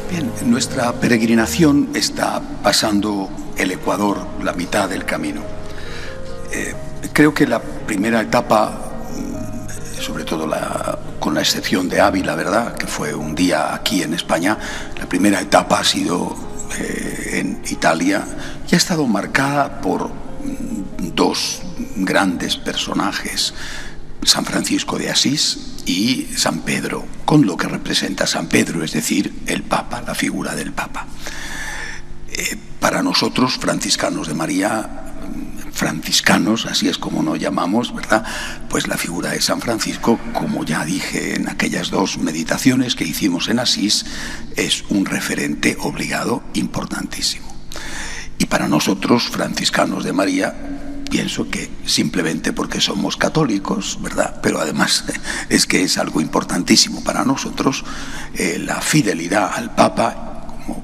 Bien, nuestra peregrinación está pasando el Ecuador, la mitad del camino. Creo que la primera etapa, sobre todo con la excepción de Ávila, ¿verdad?, que fue un día aquí en España, la primera etapa ha sido en Italia y ha estado marcada por dos grandes personajes, San Francisco de Asís y San Pedro, con lo que representa San Pedro, es decir, el Papa, la figura del Papa. Para nosotros, franciscanos de María, franciscanos, así es como nos llamamos, ¿verdad?, pues la figura de San Francisco, como ya dije en aquellas dos meditaciones que hicimos en Asís, es un referente obligado importantísimo. Y para nosotros, franciscanos de María, pienso que simplemente porque somos católicos, ¿verdad?, pero además es que es algo importantísimo para nosotros, la fidelidad al Papa,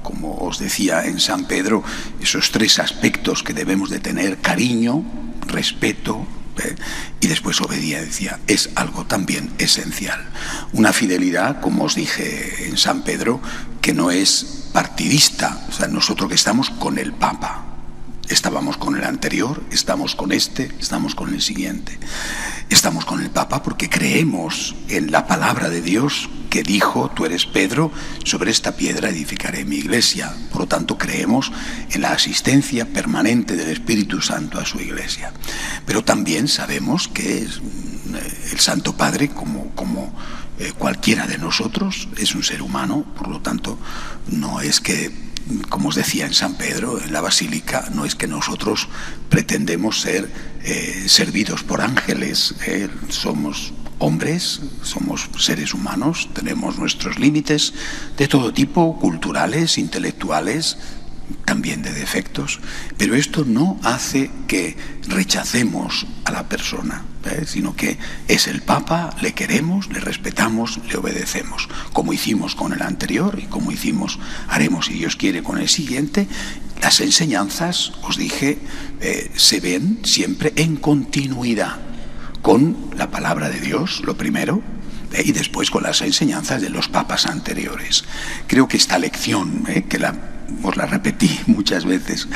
como os decía en San Pedro, esos tres aspectos que debemos de tener: cariño, respeto y después obediencia, es algo también esencial. Una fidelidad, como os dije en San Pedro, que no es partidista, o sea, nosotros que estamos con el Papa. Estábamos con el anterior, estamos con este, estamos con el siguiente. Estamos con el Papa porque creemos en la palabra de Dios que dijo: tú eres Pedro, sobre esta piedra edificaré mi iglesia. Por lo tanto, creemos en la asistencia permanente del Espíritu Santo a su iglesia. Pero también sabemos que el Santo Padre, como cualquiera de nosotros, es un ser humano. Por lo tanto, no es que, como os decía en San Pedro, en la Basílica, no es que nosotros pretendemos ser servidos por ángeles. Somos hombres, somos seres humanos, tenemos nuestros límites de todo tipo, culturales, intelectuales, también de defectos, pero esto no hace que rechacemos a la persona, sino que es el Papa, le queremos, le respetamos, le obedecemos, como hicimos con el anterior y como haremos, si Dios quiere, con el siguiente. Las enseñanzas, os dije, se ven siempre en continuidad con la palabra de Dios, lo primero, y después con las enseñanzas de los papas anteriores. Creo que esta lección, os la repetí muchas veces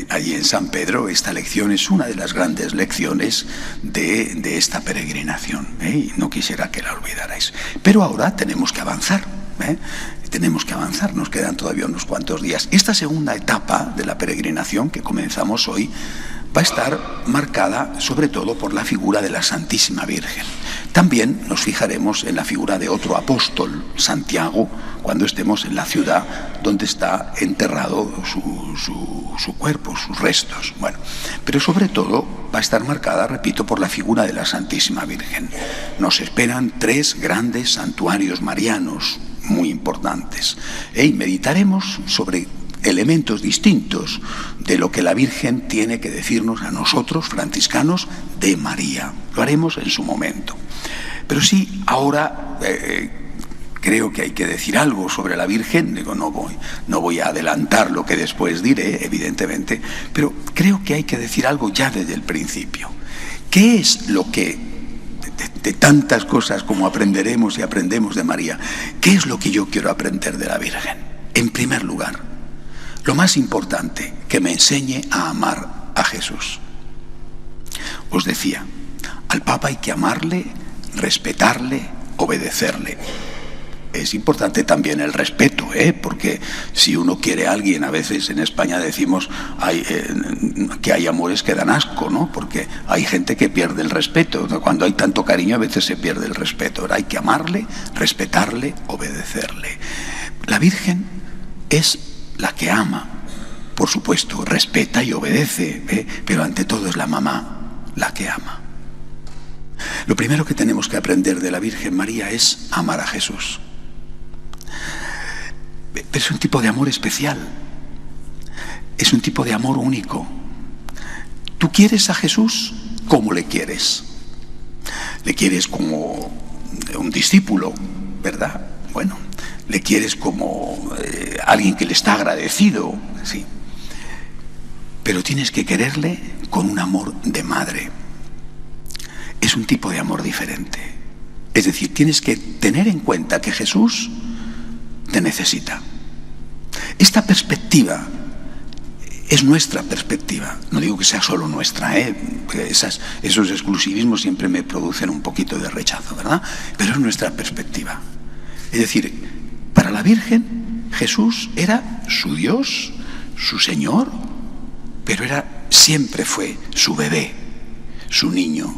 allí en San Pedro, esta lección es una de las grandes lecciones de esta peregrinación, y no quisiera que la olvidarais. Pero ahora tenemos que avanzar, nos quedan todavía unos cuantos días. Esta segunda etapa de la peregrinación que comenzamos hoy va a estar marcada sobre todo por la figura de la Santísima Virgen. También nos fijaremos en la figura de otro apóstol, Santiago, cuando estemos en la ciudad donde está enterrado su cuerpo, sus restos. Bueno, pero sobre todo va a estar marcada, repito, por la figura de la Santísima Virgen. Nos esperan 3 grandes santuarios marianos muy importantes, y meditaremos sobre elementos distintos de lo que la Virgen tiene que decirnos a nosotros, franciscanos de María. Lo haremos en su momento. Pero sí, ahora creo que hay que decir algo sobre la Virgen. No voy a adelantar lo que después diré, evidentemente, pero creo que hay que decir algo ya desde el principio. ¿Qué es lo que, de tantas cosas como aprenderemos y aprendemos de María, qué es lo que yo quiero aprender de la Virgen? En primer lugar, lo más importante, que me enseñe a amar a Jesús. Os decía, al Papa hay que amarle, respetarle, obedecerle. Es importante también el respeto, porque si uno quiere a alguien, a veces en España decimos que hay amores que dan asco, ¿no? Porque hay gente que pierde el respeto. Cuando hay tanto cariño, a veces se pierde el respeto. Ahora hay que amarle, respetarle, obedecerle. La Virgen es la que ama, por supuesto, respeta y obedece, pero ante todo es la mamá la que ama. Lo primero que tenemos que aprender de la Virgen María es amar a Jesús. Pero es un tipo de amor especial, es un tipo de amor único. ¿Tú quieres a Jesús? ¿Cómo le quieres? ¿Le quieres como un discípulo, verdad? Bueno, le quieres como alguien que le está agradecido, sí. Pero tienes que quererle con un amor de madre. Es un tipo de amor diferente. Es decir, tienes que tener en cuenta que Jesús te necesita. Esta perspectiva es nuestra perspectiva. No digo que sea solo nuestra, porque esos exclusivismos siempre me producen un poquito de rechazo, ¿verdad? Pero es nuestra perspectiva. Es decir, para la Virgen, Jesús era su Dios, su Señor, pero siempre fue su bebé, su niño.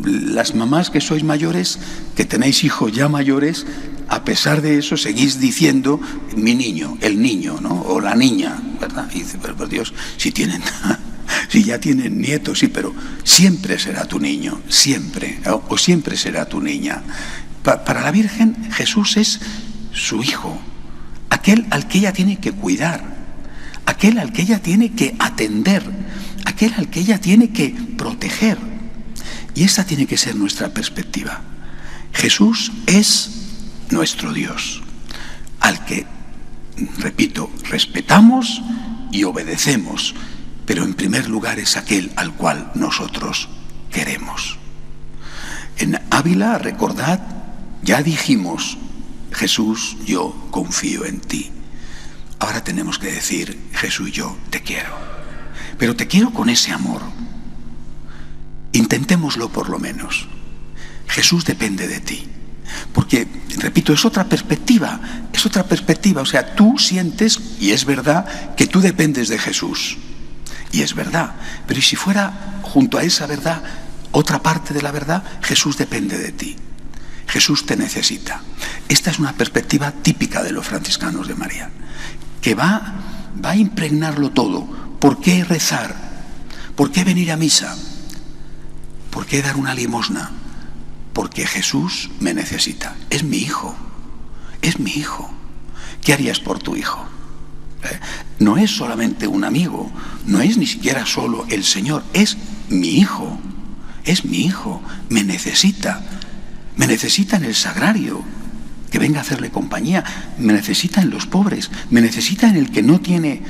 Las mamás que sois mayores, que tenéis hijos ya mayores, a pesar de eso seguís diciendo mi niño, el niño, ¿no? O la niña, ¿verdad? Y dice, pero por Dios, si ya tienen nietos, sí, pero siempre será tu niño, siempre, o siempre será tu niña. Para la Virgen, Jesús es su hijo, aquel al que ella tiene que cuidar, aquel al que ella tiene que atender, aquel al que ella tiene que proteger. Y esa tiene que ser nuestra perspectiva. Jesús es nuestro Dios, al que, repito, respetamos y obedecemos, pero en primer lugar es aquel al cual nosotros queremos. En Ávila, recordad, ya dijimos, Jesús, yo confío en ti. Ahora tenemos que decir, Jesús, yo te quiero, pero te quiero con ese amor. Intentémoslo por lo menos. Jesús depende de ti. Porque, repito, es otra perspectiva, o sea, tú sientes, y es verdad, que tú dependes de Jesús, y es verdad, pero ¿y si fuera junto a esa verdad, otra parte de la verdad? Jesús depende de ti, Jesús te necesita. Esta es una perspectiva típica de los franciscanos de María, que va a impregnarlo todo. ¿Por qué rezar? ¿Por qué venir a misa? ¿Por qué dar una limosna? Porque Jesús me necesita. Es mi hijo. Es mi hijo. ¿Qué harías por tu hijo? No es solamente un amigo, no es ni siquiera solo el Señor, es mi hijo. Es mi hijo. Me necesita. Me necesita en el sagrario, que venga a hacerle compañía. Me necesita en los pobres. Me necesita en el que no tiene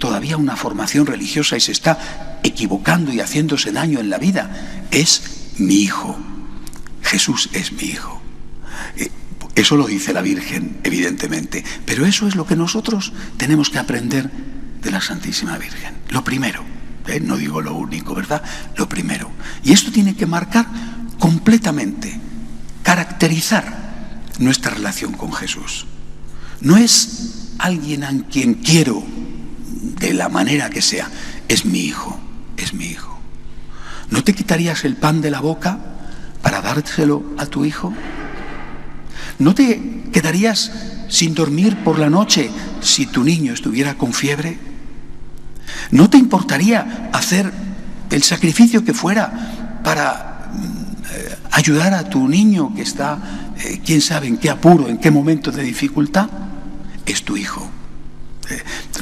todavía una formación religiosa y se está equivocando y haciéndose daño en la vida. Es mi hijo. Jesús es mi hijo. Eso lo dice la Virgen, evidentemente, pero eso es lo que nosotros tenemos que aprender de la Santísima Virgen. Lo primero, no digo lo único, ¿verdad? Lo primero. Y esto tiene que marcar completamente, caracterizar nuestra relación con Jesús. No es alguien a quien quiero de la manera que sea, es mi hijo, es mi hijo. ¿No te quitarías el pan de la boca para dárselo a tu hijo? ¿No te quedarías sin dormir por la noche si tu niño estuviera con fiebre? ¿No te importaría hacer el sacrificio que fuera para ayudar a tu niño que está, quién sabe en qué apuro, en qué momento de dificultad? Es tu hijo.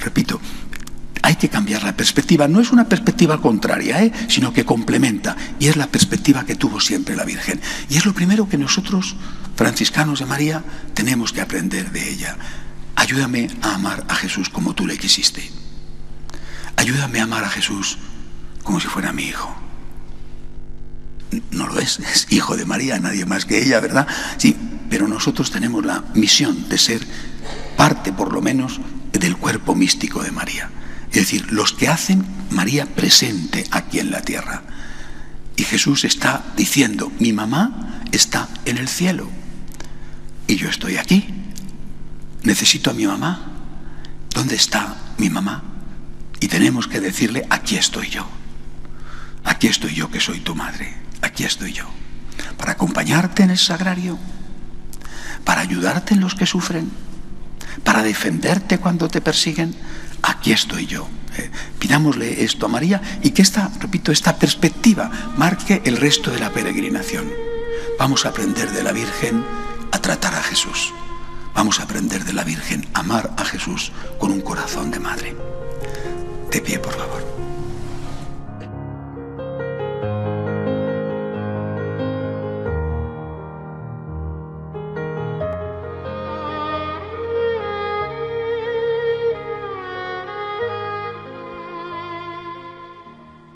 Repito, hay que cambiar la perspectiva. No es una perspectiva contraria, sino que complementa. Y es la perspectiva que tuvo siempre la Virgen. Y es lo primero que nosotros, franciscanos de María, tenemos que aprender de ella. Ayúdame a amar a Jesús como tú le quisiste. Ayúdame a amar a Jesús como si fuera mi hijo. No lo es hijo de María, nadie más que ella, ¿verdad? Sí, pero nosotros tenemos la misión de ser parte, por lo menos, del cuerpo místico de María. Es decir, los que hacen María presente aquí en la tierra. Y Jesús está diciendo, mi mamá está en el cielo y yo estoy aquí. Necesito a mi mamá. ¿Dónde está mi mamá? Y tenemos que decirle, aquí estoy yo. Aquí estoy yo que soy tu madre. Aquí estoy yo. Para acompañarte en el sagrario, para ayudarte en los que sufren, para defenderte cuando te persiguen. Aquí estoy yo. Pidámosle esto a María y que esta perspectiva marque el resto de la peregrinación. Vamos a aprender de la Virgen a tratar a Jesús. Vamos a aprender de la Virgen a amar a Jesús con un corazón de madre. De pie, por favor.